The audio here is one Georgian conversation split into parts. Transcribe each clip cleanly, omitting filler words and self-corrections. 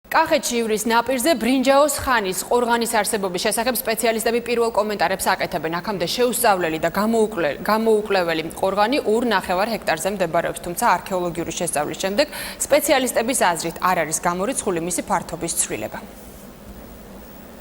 კახეთში ივრის ნაპირზე ბრინჯაოს ხანის ყორღანის არსებობის შესახებ სპეციალისტები პირველ კომენტარებს აკეთებენ. აქამდე შეუსწავლელი და გამოუკლეველი ყორღანი 2.5 ჰექტარზე მდებარეობს, თუმცა არქეოლოგიური შესწავლის შემდეგ სპეციალისტების აზრით არ არის გამორიცხული მისი ფართობის ცვლილება.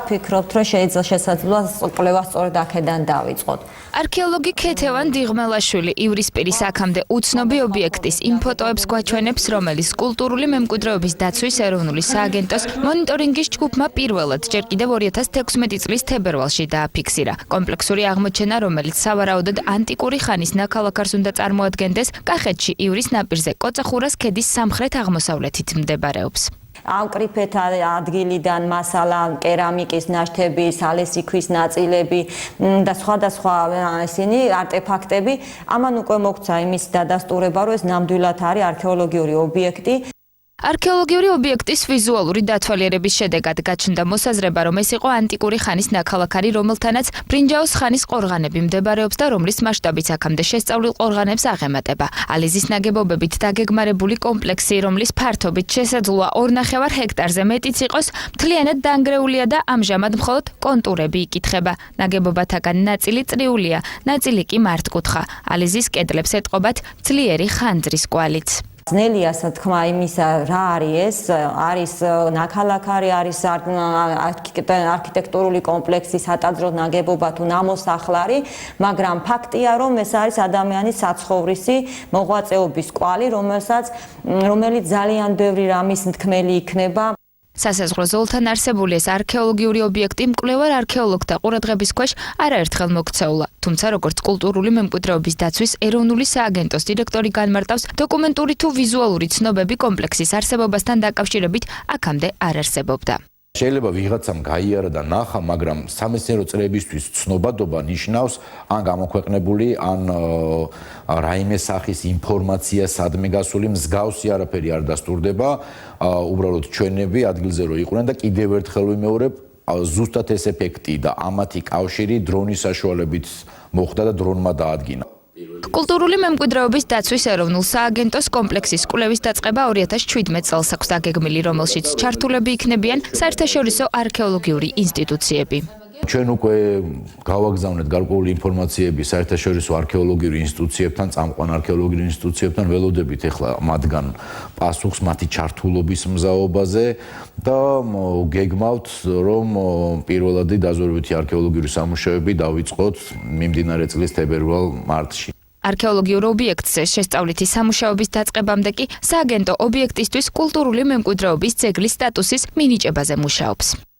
ფიქრობთ, რომ შეიძლება შესაძლოა კვლევა სწორედ აქედან დავიწყოთ. არქეოლოგი ქეთევან დიღმელაშვილი ივრისპირის აქამდე უცნობი ობიექტის იმ ფოტოებს გვაჩვენებს, რომელიც კულტურული მემკვიდრეობის დაცვის ეროვნული სააგენტოს მონიტორინგის ჯგუფმა პირველად ჯერ კიდევ 2016 წლის თებერვალში დააფიქსირა. კომპლექსური აღმოჩენა, რომელიც სავარაუდოდ ანტიკური ხანის ნაქალაქარს უნდა წარმოადგენდეს, კახეთში ივრის ნაპირზე კოწახურას ქედის სამხრეთ-აღმოსავლეთით მდებარეობს. ავკრიფეთ ადგილიდან მასალა, კერამიკის ნაშთები, სალესი ქვის ნაწილები და სხვადასხვა ისინი არტეფაქტები. ამან უკვე მოგვცა იმის დადასტურება, რომ ეს ნამდვილად არის არქეოლოგიური ობიექტი. არქეოლოგიური ობიექტის ვიზუალური დათვალიერების შედეგად გაჩნდა მოსაზრება, რომ ეს იყო ანტიკური ხანის ნაქალაქარი, რომელთანაც ბრინჯაოს ხანის ყორღანები მდებარეობს და რომლის მასშტაბიც აქამდე შესწავლილ ყორღანებს აღემატება. ალიზის ნაგებობებით დაგეგმარებული კომპლექსი, რომლის ფართობით შესაძლოა 2.5 ჰექტარზე მეტიც იყოს, მთლიანად დანგრეულია და ამჟამად მხოლოდ კონტურები იკითხება. ნაგებობათაგან ნაწილი წრიულია, ნაწილი კი მართკუთხა. ალიზის კედლებს ეტყობათ ძლიერი ხანძრის კვალიც. ძნელია თქმა იმისა, რა არის ეს, არის ნაქალაქარი, არის არქიტექტურული კომპლექსი, სატაძრო ნაგებობა თუ ნამოსახლარი, მაგრამ ფაქტია, რომ ეს არის ადამიანის საცხოვრისი მოღვაწეობის კვალი, რომელიც ძალიან ბევრი რამის მთქმელი იქნება. სასაზღვრო ზოლთან არსებული ეს არქეოლოგიური ობიექტი მკვლევარ არქეოლოგთა ყურადღების ქვეშ არაერთხელ მოქცეულა. თუმცა როგორც კულტურული მემკვიდრეობის დაცვის ეროვნული სააგენტოს დირექტორი განმარტავს, დოკუმენტური თუ ვიზუალური ცნობები კომპლექსის არსებობასთან დაკავშირებით აქამდე არ არსებობდა. შეიძლება ვიღაცამ გაიარა და ნახა, მაგრამ სამეცნიერო წრეებისთვის ცნობადობა ნიშნავს ან გამოქვეყნებული, ან რაიმე სახის ინფორმაცია სადმე გასული, მსგავსი არაფერი არ დასტურდება, უბრალოდ ჩვენები ადგილზე რო იყვნენ და კიდევ ერთხელ ვიმეორებ, ზუსტად ეს ეფექტი და ამათი კავშირი დრონის საშუალებით მოხდა და დრონმა დაადგინა. კულტურული მემკვიდრეობის დაცვის ეროვნულ სააგენტოს კომპლექსის კვლევის დაწყება 2017 წელს აქვს დაგეგმილი, რომელშიც ჩართულები იქნებიან საერთაშორისო არქეოლოგიური ინსტიტუციები. ჩვენ უკვე გავაგზავნეთ გარკვეული ინფორმაციები საერთაშორისო არქეოლოგიური ინსტიტუციებთან, წამყვან არქეოლოგიურ ინსტიტუციებთან, ველოდებით ახლა მათგან პასუხს მათი ჩართულობის მზაობაზე და გეგმავთ, რომ პირველადი დაზვერვითი არქეოლოგიური სამუშაოები დავიწყოთ მიმდინარე წლის თებერვალ-მარტში. არქეოლოგიურ ობიექტზე შესწავლითი სამუშაოების დაწყებამდე კი სააგენტო ობიექტისთვის კულტურული მემკვიდრეობის ძეგლის სტატუსის მინიჭებაზე მუშაობს.